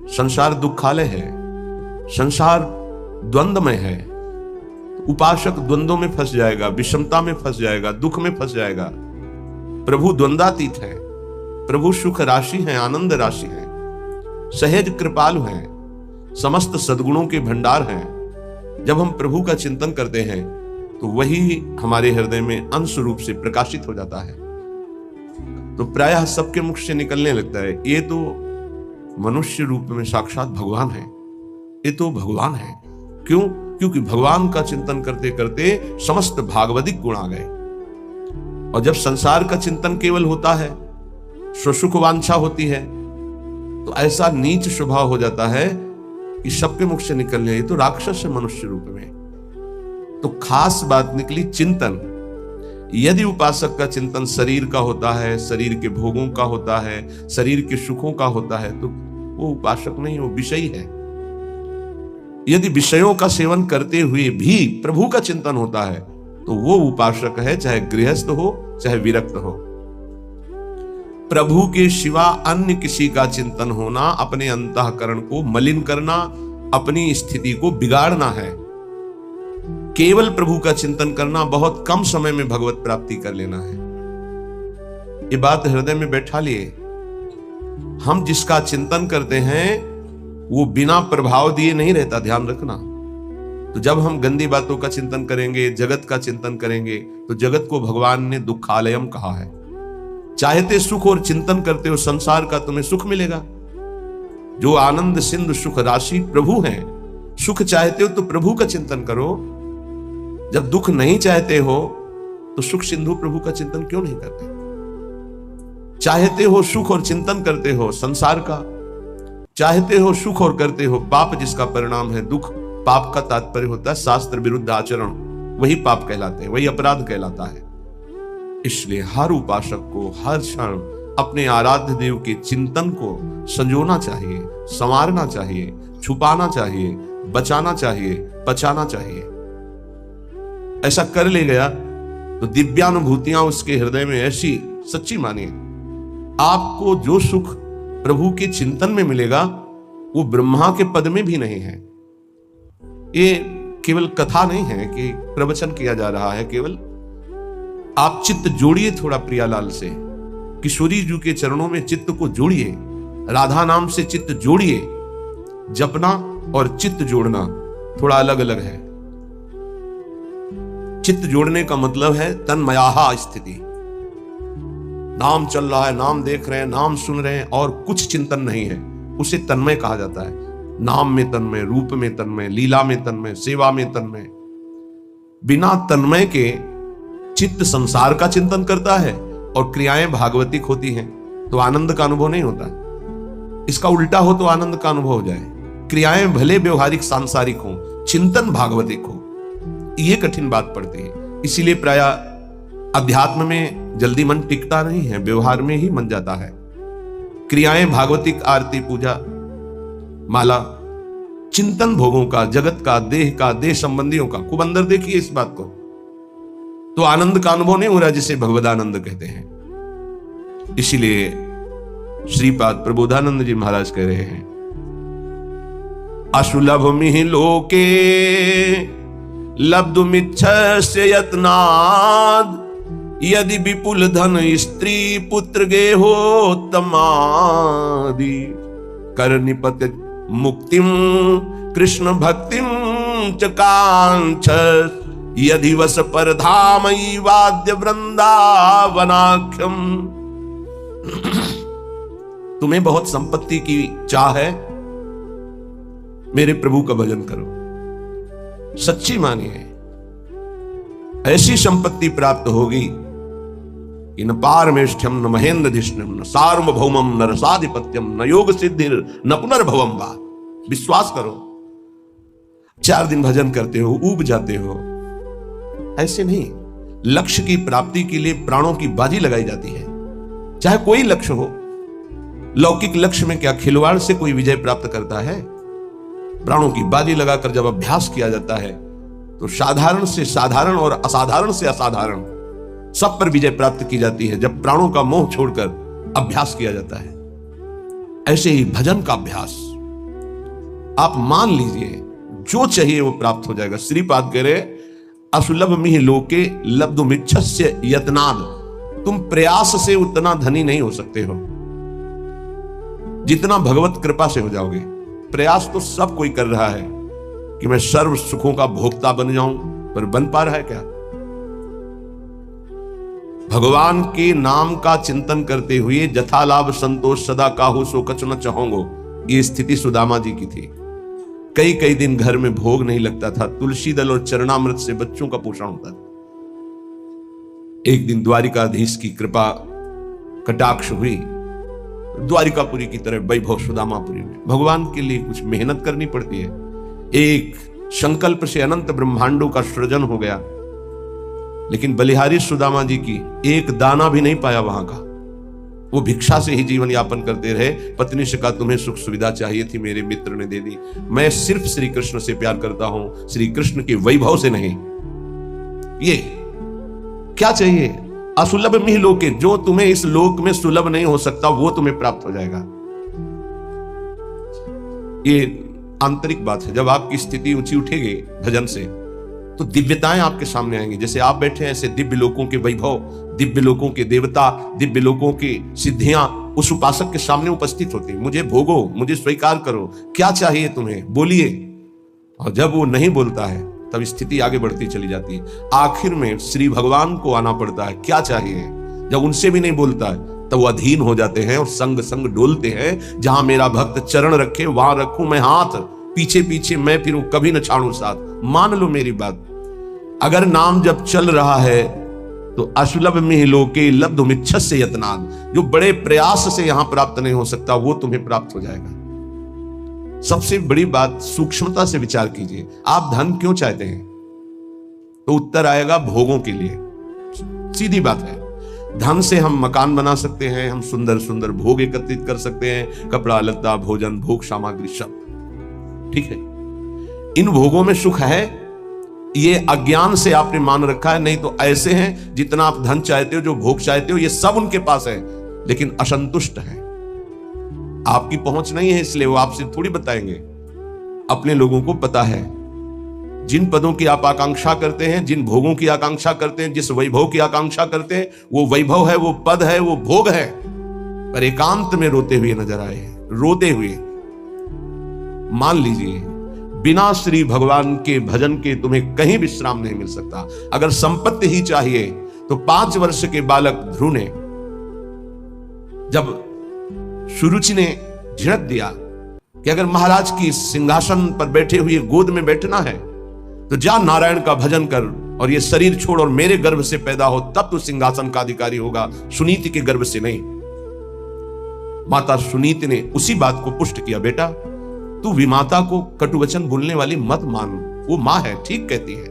संसार दुखालय है, संसार द्वंद्वमय है। उपासक द्वंद्वों में फंस जाएगा, विषमता में फंस जाएगा, दुख में फंस जाएगा। प्रभु द्वंद्वातीत है, प्रभु सुख राशि है, आनंद राशि है, सहज कृपालु हैं, समस्त सद्गुणों के भंडार हैं। जब हम प्रभु का चिंतन करते हैं तो वही हमारे हृदय में अंश रूप से प्रकाशित हो जाता है। तो प्रायः सबके मुख से निकलने लगता है, ये तो मनुष्य रूप में साक्षात भगवान है, ये तो भगवान है। क्यों? क्योंकि भगवान का चिंतन करते करते समस्त भागवतिक गुण आ गए। और जब संसार का चिंतन केवल होता है, स्वसुख वांछा होती है, तो ऐसा नीच स्वभाव हो जाता है कि सबके मुख से निकलने, ये तो राक्षस है मनुष्य रूप में। तो खास बात निकली चिंतन। यदि उपासक का चिंतन शरीर का होता है, शरीर के भोगों का होता है, शरीर के सुखों का होता है, तो वो उपासक नहीं, वो विषयी है। यदि विषयों का सेवन करते हुए भी प्रभु का चिंतन होता है तो वो उपासक है, चाहे गृहस्थ हो चाहे विरक्त हो। प्रभु के सिवा अन्य किसी का चिंतन होना अपने अंतःकरण को मलिन करना, अपनी स्थिति को बिगाड़ना है। केवल प्रभु का चिंतन करना, बहुत कम समय में भगवत प्राप्ति कर लेना है। ये बात हृदय में बैठा लिए। हम जिसका चिंतन करते हैं वो बिना प्रभाव दिए नहीं रहता, ध्यान रखना। तो जब हम गंदी बातों का चिंतन करेंगे, जगत का चिंतन करेंगे, तो जगत को भगवान ने दुखालयम कहा है। चाहते सुख और चिंतन करते हो संसार का, तुम्हें सुख मिलेगा। जो आनंद सिंधु सुख राशि प्रभु हैं, सुख चाहते हो तो प्रभु का चिंतन करो। जब दुख नहीं चाहते हो तो सुख सिंधु प्रभु का चिंतन क्यों नहीं करते? चाहते हो सुख और चिंतन करते हो संसार का, चाहते हो सुख और करते हो पाप, जिसका परिणाम है दुख। पाप का तात्पर्य होता है शास्त्र विरुद्ध आचरण, वही पाप कहलाते हैं, वही अपराध कहलाता है। इसलिए हर उपासक को हर क्षण अपने आराध्य देव के चिंतन को संजोना चाहिए, संवारना चाहिए, छुपाना चाहिए, बचाना चाहिए, बचाना चाहिए। ऐसा कर ले गया तो दिव्यानुभूतियां उसके हृदय में ऐसी सच्ची मानिए, आपको जो सुख प्रभु के चिंतन में मिलेगा वो ब्रह्मा के पद में भी नहीं है। ये केवल कथा नहीं है कि प्रवचन किया जा रहा है, केवल आप चित्त जोड़िए थोड़ा प्रियालाल से, किशोरी जी के चरणों में चित्त को जोड़िए, राधा नाम से चित्त जोड़िए। जपना और चित्त जोड़ना थोड़ा अलग अलग है। चित्त जोड़ने का मतलब है तन्मयाहा स्थिति। नाम चल रहा है, नाम देख रहे हैं, नाम सुन रहे हैं और कुछ चिंतन नहीं है, उसे तन्मय कहा जाता है। नाम में तन्मय, रूप में तन्मय, लीला में तन्मय, सेवा में तन्मय। बिना तन्मय के चित्त संसार का चिंतन करता है और क्रियाएं भागवतिक होती हैं तो आनंद का अनुभव नहीं होता। इसका उल्टा हो तो आनंद का अनुभव हो जाए। क्रियाएं भले व्यवहारिक सांसारिक हो, चिंतन भागवतिक हो, यह कठिन बात पड़ती है। इसीलिए प्रायः अध्यात्म में जल्दी मन टिकता नहीं है, व्यवहार में ही मन जाता है। क्रियाएं भागवतिक, आरती, पूजा, माला, चिंतन भोगों का, जगत का, देह संबंधियों का। खूब अंदर देखिए इस बात को, तो आनंद का अनुभव नहीं हो रहा, जिसे भगवदानंद कहते हैं। इसीलिए श्रीपाद प्रबोधानंद जी महाराज कह रहे हैं, अशुलभ मिहि लोके लब्धुमिच्छस्य यत्नाद, यदि विपुल धन स्त्री पुत्र गेहोत्तमादि, कर निपत मुक्तिम कृष्ण भक्तिम च कांक्षस, यदि वस पर धामई वाद्य वृंदावनाख्यम। तुम्हें बहुत संपत्ति की चाह है, मेरे प्रभु का भजन करो। सच्ची मानिए, ऐसी संपत्ति प्राप्त होगी कि न पारमेष्ठ्यम न महेंद्रधिष्ण्यम न सार्वभौमम न रसाधिपत्यम न योग सिद्धिर न पुनर्भवम वा। विश्वास करो, 4 दिन भजन करते हो, ऊब जाते हो, ऐसे नहीं। लक्ष्य की प्राप्ति के लिए प्राणों की बाजी लगाई जाती है, चाहे कोई लक्ष्य हो। लौकिक लक्ष्य में क्या खिलवाड़ से कोई विजय प्राप्त करता है? प्राणों की बाजी लगाकर जब अभ्यास किया जाता है तो साधारण से साधारण और असाधारण से असाधारण सब पर विजय प्राप्त की जाती है, जब प्राणों का मोह छोड़कर अभ्यास किया जाता है। ऐसे ही भजन का अभ्यास, आप मान लीजिए जो चाहिए वो प्राप्त हो जाएगा। श्रीपाद कह रहे असुलभ मिह लोके लब्धुमिच्छस्य यत्नाद, तुम प्रयास से उतना धनी नहीं हो सकते हो जितना भगवत कृपा से हो जाओगे। प्रयास तो सब कोई कर रहा है कि मैं सर्व सुखों का भोक्ता बन जाऊं, पर बन पा रहा है क्या? भगवान के नाम का चिंतन करते हुए जथा लाभ संतोष सदा काहू सो कछु न चाहोंगो, ये स्थिति सुदामा जी की थी। कई कई दिन घर में भोग नहीं लगता था, तुलसी दल और चरणामृत से बच्चों का पोषण होता था। एक दिन द्वारिकाधीश की कृपा कटाक्ष हुई, द्वारिकापुरी की तरह वैभव सुदामापुरी में। भगवान के लिए कुछ मेहनत करनी पड़ती है। एक संकल्प से अनंत ब्रह्मांडों का सृजन हो गया, लेकिन बलिहारी सुदामा जी की एक दाना भी नहीं पाया वहां का। वो भिक्षा से ही जीवन यापन करते रहे। पत्नी से कहा तुम्हें सुख सुविधा चाहिए थी, मेरे मित्र ने दे दी। मैं सिर्फ श्री कृष्ण से प्यार करता हूं, श्री कृष्ण के वैभव से नहीं। ये क्या चाहिए? असुलभ मिह लोके, जो तुम्हें इस लोक में सुलभ नहीं हो सकता वो तुम्हें प्राप्त हो जाएगा। ये आंतरिक बात है। जब आपकी स्थिति ऊंची उठेगी भजन से, तो दिव्यताएं आपके सामने आएंगी। जैसे आप बैठे हैं, ऐसे दिव्य लोकों के वैभव, दिव्य लोकों के देवता, दिव्य लोकों की सिद्धियां उस उपासक के सामने उपस्थित होती। मुझे भोगो, मुझे स्वीकार करो, क्या चाहिए तुम्हें, बोलिए। और जब वो नहीं बोलता है तब स्थिति आगे बढ़ती चली जाती है। आखिर में श्री भगवान को आना पड़ता है, क्या चाहिए। जब उनसे भी नहीं बोलता है तब वो अधीन हो जाते हैं और संग संग डोलते हैं। जहां मेरा भक्त चरण रखे वहां रखूं मैं हाथ, पीछे पीछे मैं फिरूं कभी न छाड़ू साथ। मान लो मेरी बात, अगर नाम जब चल रहा है तो असुलभ मिह लोके लब्धुमिच्छस्य यत्नाद, जो बड़े प्रयास से यहां प्राप्त नहीं हो सकता वो तुम्हें प्राप्त हो जाएगा। सबसे बड़ी बात, सूक्ष्मता से विचार कीजिए। आप धन क्यों चाहते हैं? तो उत्तर आएगा भोगों के लिए। सीधी बात है। धन से हम मकान बना सकते हैं, हम सुंदर सुंदर भोग एकत्रित कर सकते हैं, कपड़ा लत्ता भोजन भोग सामग्री सब ठीक है। इन भोगों में सुख है, ये अज्ञान से आपने मान रखा है। नहीं तो ऐसे हैं, जितना आप धन चाहते हो, जो भोग चाहते हो, ये सब उनके पास है, लेकिन असंतुष्ट है। आपकी पहुंच नहीं है, इसलिए वो आपसे थोड़ी बताएंगे। अपने लोगों को पता है, जिन पदों की आप आकांक्षा करते हैं, जिन भोगों की आकांक्षा करते हैं, जिस वैभव की आकांक्षा करते हैं, वो वैभव है, वो पद है, वो भोग है, पर एकांत में रोते हुए नजर आए हैं। रोते हुए मान लीजिए, बिना श्री भगवान के भजन के तुम्हें कहीं विश्राम नहीं मिल सकता। अगर संपत्ति ही चाहिए तो 5 वर्ष के बालक ध्रुव ने जब सुरुचि ने झिड़क दिया कि अगर महाराज की सिंहासन पर बैठे हुए गोद में बैठना है तो जा नारायण का भजन कर और ये शरीर छोड़ और मेरे गर्भ से पैदा हो, तब तो सिंहासन का अधिकारी होगा, सुनीति के गर्भ से नहीं। माता सुनीति ने उसी बात को पुष्ट किया, बेटा तू विमाता को कटुवचन बोलने वाली मत मान, वो मां है, ठीक कहती है।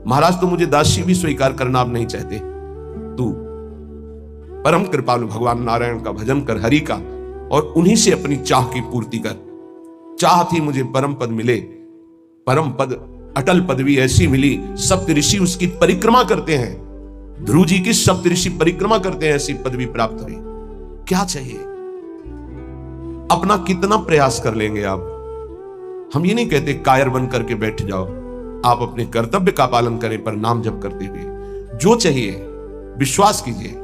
महाराज तो मुझे दासी भी स्वीकार करना आप नहीं चाहते, तू परम कृपालु भगवान नारायण का भजन कर, हरि का, और उन्हीं से अपनी चाह की पूर्ति कर। चाह थी मुझे परम पद मिले, परम पद अटल पदवी ऐसी मिली, सप्त ऋषि उसकी परिक्रमा करते हैं। ध्रुव जी की सप्त ऋषि परिक्रमा करते हैं, ऐसी पदवी प्राप्त हुई। क्या चाहिए? अपना कितना प्रयास कर लेंगे आप? हम ये नहीं कहते कायर बन करके बैठ जाओ, आप अपने कर्तव्य का पालन करें, पर नाम जप करते हुए जो चाहिए विश्वास कीजिए।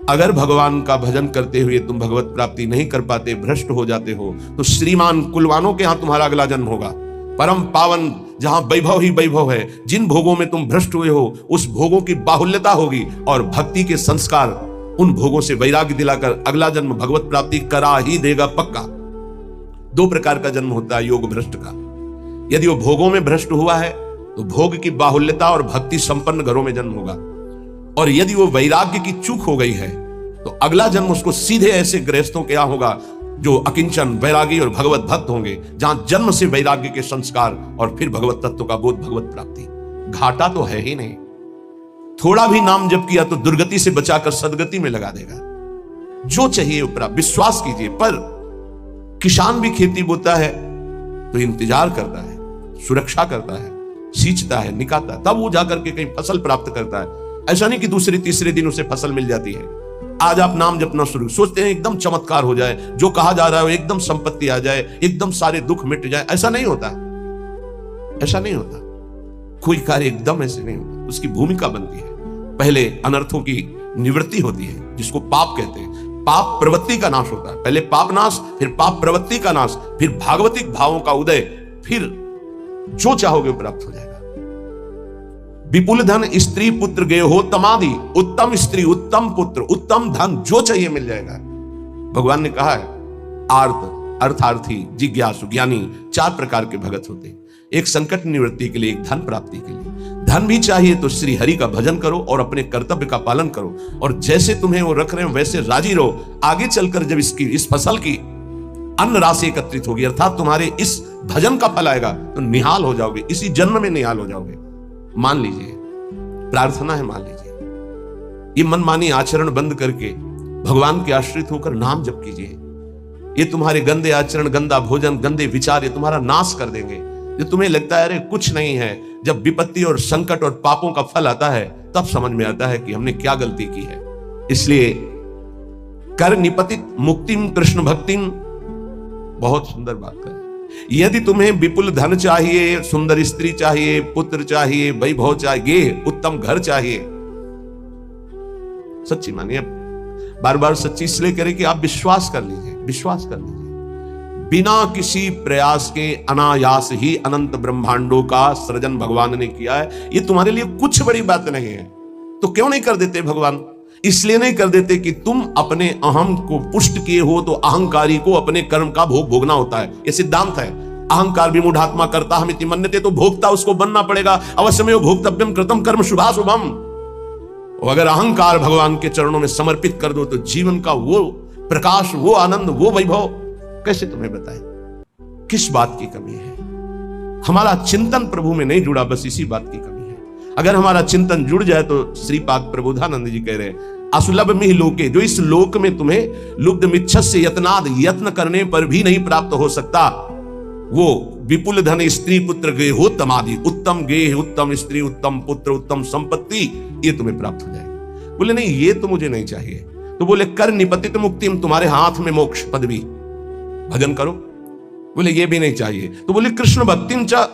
अगर भगवान का भजन करते हुए तुम भगवत प्राप्ति नहीं कर पाते, भ्रष्ट हो जाते हो, तो श्रीमान कुलवानों के यहां तुम्हारा अगला जन्म होगा। परम पावन जहां वैभव ही वैभव है, जिन भोगों में तुम भ्रष्ट हुए हो उस भोगों की बाहुल्यता होगी, और भक्ति के संस्कार उन भोगों से वैराग्य दिलाकर अगला जन्म भगवत प्राप्ति करा ही देगा पक्का। 2 प्रकार का जन्म होता है योग भ्रष्ट का। यदि वो भोगों में भ्रष्ट हुआ है तो भोग की बाहुल्यता और भक्ति संपन्न घरों में जन्म होगा, और यदि वो वैराग्य की चूक हो गई है तो अगला जन्म उसको सीधे ऐसे गृहस्थों के यहां होगा जो अकिंचन वैरागी और भगवत भक्त होंगे, जहां जन्म से वैराग्य के संस्कार और फिर भगवत तत्व का बोध, भगवत प्राप्ति। घाटा तो है ही नहीं। थोड़ा भी नाम जप किया तो दुर्गति से बचाकर सदगति में लगा देगा। जो चाहिए उपरा विश्वास कीजिए। पर किसान भी खेती बोता है तो इंतजार करता है, सुरक्षा करता है, सींचता है, निकालता है, तब वो जाकर के कहीं फसल प्राप्त करता है। ऐसा नहीं कि दूसरे तीसरे दिन उसे फसल मिल जाती है। आज आप नाम जपना शुरू, सोचते हैं एकदम चमत्कार हो जाए, जो कहा जा रहा है एकदम संपत्ति आ जाए, एकदम सारे दुख मिट जाए। ऐसा नहीं होता, ऐसा नहीं होता। कोई कार्य एकदम ऐसे नहीं होता, उसकी भूमिका बनती है। पहले अनर्थों की निवृत्ति होती है, जिसको पाप कहते हैं। पाप प्रवृत्ति का नाश होता है, पहले पाप नाश, फिर पाप प्रवृत्ति का नाश, फिर भागवतिक भावों का उदय, फिर जो चाहोगे प्राप्त हो जाएगा। विपुल धन स्त्री पुत्र गे हो तमादि, उत्तम स्त्री उत्तम पुत्र उत्तम धन जो चाहिए मिल जाएगा। भगवान ने कहा है आर्त अर्थार्थी जिज्ञासु ज्ञानी 4 प्रकार के भगत होते हैं। एक संकट निवृत्ति के लिए, एक धन प्राप्ति के लिए। धन भी चाहिए तो श्री हरि का भजन करो और अपने कर्तव्य का पालन करो, और जैसे तुम्हें वो रख रहे हो वैसे राजी रहो। आगे चलकर जब इस फसल की अन्न राशि एकत्रित होगी, अर्थात तुम्हारे इस भजन का फल आएगा, तो निहाल हो जाओगे, इसी जन्म में निहाल हो जाओगे। मान लीजिए, प्रार्थना है, मान लीजिए, ये मनमानी आचरण बंद करके भगवान के आश्रित होकर नाम जप कीजिए। ये तुम्हारे गंदे आचरण, गंदा भोजन, गंदे विचार, ये तुम्हारा नाश कर देंगे। जो तुम्हें लगता है अरे कुछ नहीं है, जब विपत्ति और संकट और पापों का फल आता है तब समझ में आता है कि हमने क्या गलती की है। इसलिए कर निपतित मुक्तिम कृष्ण भक्तिम, बहुत सुंदर बात है। यदि तुम्हें विपुल धन चाहिए, सुंदर स्त्री चाहिए, पुत्र चाहिए, वैभव चाहिए, उत्तम घर चाहिए, सच्ची मानिए, बार बार सच्ची इसलिए करें कि आप विश्वास कर लीजिए, विश्वास कर लीजिए। बिना किसी प्रयास के अनायास ही अनंत ब्रह्मांडों का सृजन भगवान ने किया है। ये तुम्हारे लिए कुछ बड़ी बात नहीं है, तो क्यों नहीं कर देते भगवान? इसलिए नहीं कर देते कि तुम अपने अहम को पुष्ट किए हो, तो अहंकारी को अपने कर्म का भोग भोगना होता है। ये सिद्धांत है। अहंकार विमूढ़ात्मा करता हमिति मन्यते, तो भोगता उसको बनना पड़ेगा। अवश्यमेव भोक्तव्यम कृतम कर्म शुभाशुभम। अगर अहंकार भगवान के चरणों में समर्पित कर दो, तो जीवन का वो प्रकाश, वो आनंद, वो वैभव कैसे तुम्हें बताएं? किस बात की कमी है? हमारा चिंतन प्रभु में नहीं जुड़ा, बस इसी बात की कमी है। अगर हमारा चिंतन जुड़ जाए तो श्रीपाद प्रबोधानंद जी कह रहे हैं असुलभ मिह लोके, जो इस लोक में तुम्हें लुब्ध मिच्छस्य यत्नाद, यत्न करने पर भी नहीं प्राप्त हो सकता, वो विपुल धन स्त्री पुत्र गे हो तमादि, उत्तम गेह, उत्तम स्त्री, उत्तम पुत्र, उत्तम संपत्ति, ये तुम्हें प्राप्त हो जाएगी। बोले नहीं, ये तो मुझे नहीं चाहिए। तो बोले कर निपतित मुक्तिम, तुम्हारे हाथ में मोक्ष पदवी, भजन करो। बोले ये भी नहीं चाहिए। तो बोले कृष्ण भक्तिम च,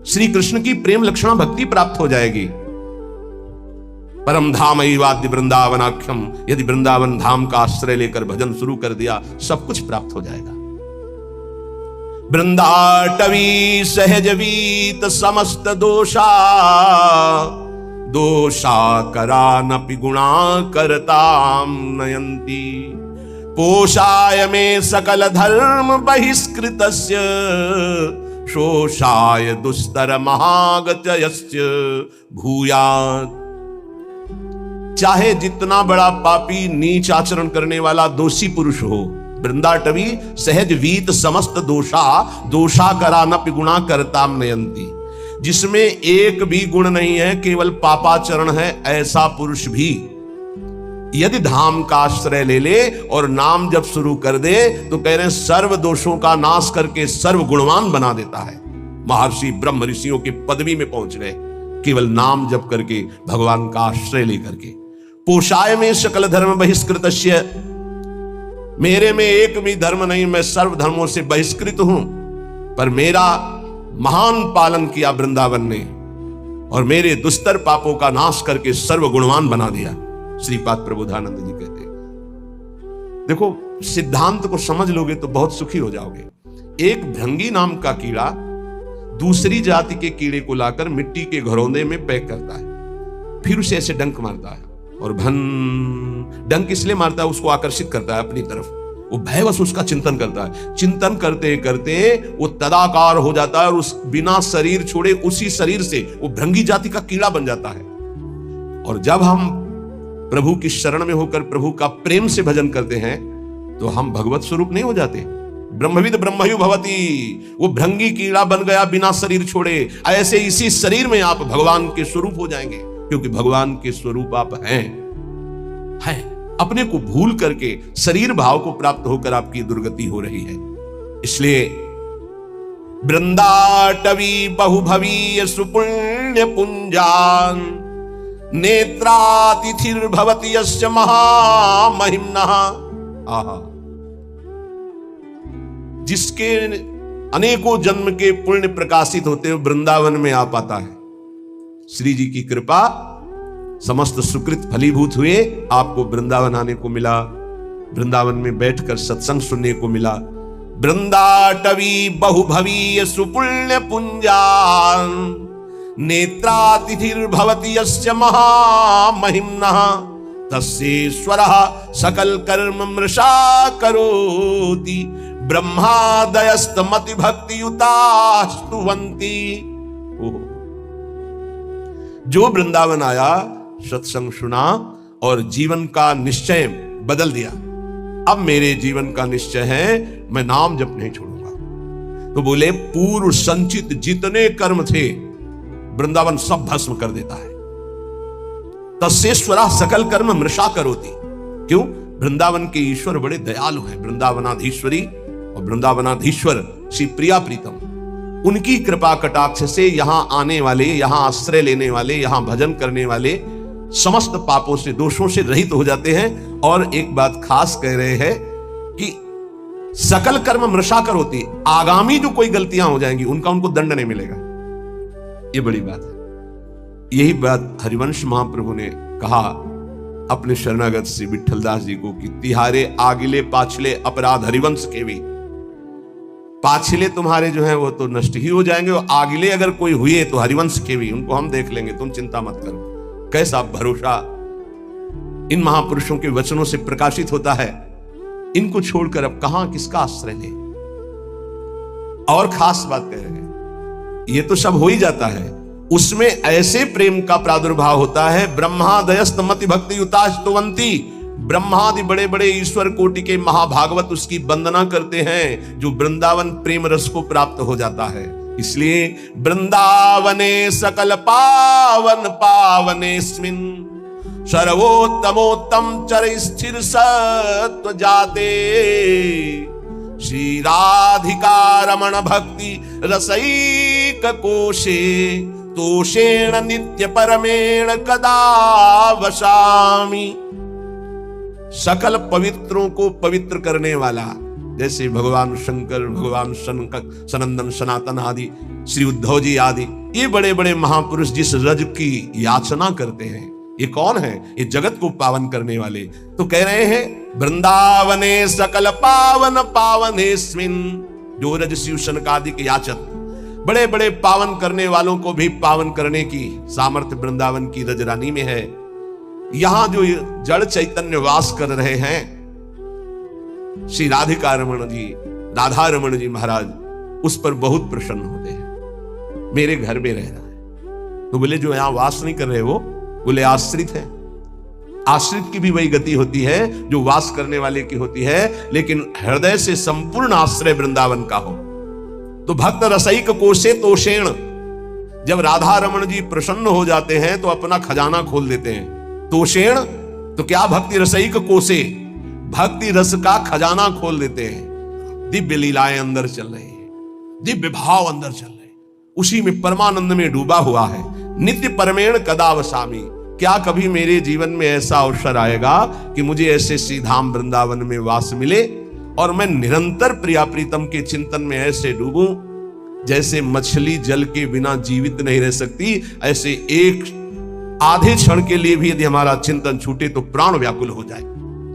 श्री कृष्ण की प्रेम लक्षणा भक्ति प्राप्त हो जाएगी। परम धाम वाद्य वृंदावनाख्यम, यदि वृंदावन धाम का आश्रय लेकर भजन शुरू कर दिया, सब कुछ प्राप्त हो जाएगा। वृंदाटवी सहजवीत समस्त दोषा, दोषा करानपि गुणा करताम नयंती, पोषाय में सकल धर्म बहिष्कृतस्य, शोषाय दुस्तर महागतयस्य भूयात्। चाहे जितना बड़ा पापी, नीच आचरण करने वाला दोषी पुरुष हो, वृंदाटवी सहज वीत समस्त दोषा, दोषा करानपि गुणा करताम नयंती, जिसमें एक भी गुण नहीं है, केवल पापाचरण है, ऐसा पुरुष भी यदि धाम का आश्रय ले ले और नाम जब शुरू कर दे, तो कह रहे हैं सर्व दोषों का नाश करके सर्व गुणवान बना देता है। महर्षि ब्रह्म ऋषियों की पदवी में पहुंच गए केवल नाम जप करके, भगवान का आश्रय लेकर के। पोषाय में सकल धर्म बहिष्कृतस्य, मेरे में एक भी धर्म नहीं, मैं सर्व धर्मों से बहिष्कृत हूं, पर मेरा महान पालन किया वृंदावन ने, और मेरे दुस्तर पापों का नाश करके सर्व गुणवान बना दिया। श्रीपाद प्रबोधानंद जी कहते हैं। देखो, सिद्धांत को समझ लोगे तो बहुत सुखी हो जाओगे। एक भृंगी नाम का कीड़ा दूसरी जाति के कीड़े को लाकर मिट्टी के घरौंदे में पैक करता है, फिर उसे ऐसे डंक मारता है, और भन डंक इसलिए मारता है, उसको आकर्षित करता है अपनी तरफ। वो भयवश उसका चिंतन करता है। चिंतन करते करते वो तदाकार हो जाता है, और उस बिना शरीर छोड़े उसी शरीर से वो भृंगी जाति का कीड़ा बन जाता है। और जब हम प्रभु की शरण में होकर प्रभु का प्रेम से भजन करते हैं, तो हम भगवत स्वरूप नहीं हो जाते। ब्रह्मविद ब्रह्मयु भवति, वो भृंगी कीड़ा बन गया बिना शरीर छोड़े। ऐसे इसी शरीर में आप भगवान के स्वरूप हो जाएंगे, क्योंकि भगवान के स्वरूप आप हैं। अपने को भूल करके शरीर भाव को प्राप्त होकर आपकी दुर्गति हो रही है। इसलिए वृंदाटवी बहुभवीय सुपुण्य पुंजान, नेत्रातिथिर्भवति यस्य महामहिम्नः। आहा, जिसके अनेकों जन्म के पुण्य प्रकाशित होते हुए वृंदावन में आ पाता है। श्री जी की कृपा, समस्त सुकृत फलीभूत हुए, आपको वृंदावन आने को मिला, वृंदावन में बैठकर सत्संग सुनने को मिला। वृंदाटवी बहुभवीय सुपुण्य पुंजान नेत्रातिथिर्भवति यस्य महामहिम्नः तस्येश्वरः सकल कर्म मृषा करोति ब्रह्मादयस्तमति भक्ति युतास्तुवन्ति। जो वृंदावन आया, सत्संग सुना और जीवन का निश्चय बदल दिया। अब मेरे जीवन का निश्चय है, मैं नाम जप नहीं छोड़ूंगा। तो बोले पूर्व संचित जितने कर्म थे वृंदावन सब भस्म कर देता है। तस्येश्वरः सकल कर्म मृषा करोति। क्यों? वृंदावन के ईश्वर बड़े दयालु हैं। वृंदावनाधीश्वरी और वृंदावनाधीश्वर श्री प्रिया प्रीतम, उनकी कृपा कटाक्ष से यहां आने वाले, यहां आश्रय लेने वाले, यहां भजन करने वाले समस्त पापों से, दोषों से रहित हो जाते हैं। और एक बात खास कह रहे हैं कि सकल कर्म मृषा करोति, आगामी जो कोई गलतियां हो जाएंगी उनका उनको दंड नहीं मिलेगा। ये बड़ी बात है। यही बात हरिवंश महाप्रभु ने कहा अपने शरणागत श्री विठलदास जी को कि तिहारे आगिले पाछले अपराध हरिवंश के भी। पाछले तुम्हारे जो है वो तो नष्ट ही हो जाएंगे, और आगिले अगर कोई हुए तो हरिवंश के भी, उनको हम देख लेंगे, तुम चिंता मत करो। कैसा भरोसा इन महापुरुषों के वचनों से प्रकाशित होता है। इनको छोड़कर अब कहां किसका आश्रय ले। और खास बात कह रहे हैं, ये तो सब हो ही जाता है, उसमें ऐसे प्रेम का प्रादुर्भाव होता है। ब्रह्मादयस्तमति भक्ति युतास्तुवन्ति, ब्रह्मादि बड़े बड़े ईश्वर कोटि के महाभागवत उसकी वंदना करते हैं, जो वृंदावन प्रेम रस को प्राप्त हो जाता है। इसलिए वृंदावने सकल पावन पावनेस्मिन सर्वोत्तमोत्तम चर स्थिर सत्व जाते श्री राधिका रमण भक्ति रसैक कोशे तोषेण नित्य परमेण कदा वशामि। सकल पवित्रों को पवित्र करने वाला, जैसे भगवान शंकर, भगवान सनंदन सनातन आदि, श्री उद्धव जी आदि, ये बड़े बड़े महापुरुष जिस रज की याचना करते हैं, ये कौन है? ये जगत को पावन करने वाले। तो कह रहे हैं वृंदावने सकल पावन पावनेस्मिन, जो रज शिव शनकादि के याचक, बड़े बड़े पावन करने वालों को भी पावन करने की सामर्थ्य वृंदावन की रजरानी में है। यहां जो जड़ चैतन्य वास कर रहे हैं, श्री राधिका रमण जी, राधा रमण जी महाराज, उस पर बहुत प्रसन्न होते हैं। मेरे घर में रह रहा है। तो बोले जो यहां वास नहीं कर रहे वो, बोले आश्रित है। आश्रित की भी वही गति होती है जो वास करने वाले की होती है, लेकिन हृदय से संपूर्ण आश्रय वृंदावन का हो। तो भक्त रसैक कोशे तोषेण, जब राधा रमण जी प्रसन्न हो जाते हैं तो अपना खजाना खोल देते हैं। तोषेण तो क्या, भक्ति रसैक कोशे, भक्ति रस का खजाना खोल देते हैं। दिव्य लीलाएं अंदर चल रही है, दिव्य भाव अंदर चल रहे, उसी में परमानंद में डूबा हुआ है। नित्य परमेण कदा वसामी, क्या कभी मेरे जीवन में ऐसा अवसर आएगा कि मुझे ऐसे श्रीधाम वृंदावन में वास मिले और मैं निरंतर प्रिया प्रीतम के चिंतन में ऐसे डूबूं जैसे मछली जल के बिना जीवित नहीं रह सकती। ऐसे एक आधे क्षण के लिए भी यदि हमारा चिंतन छूटे तो प्राण व्याकुल हो जाए।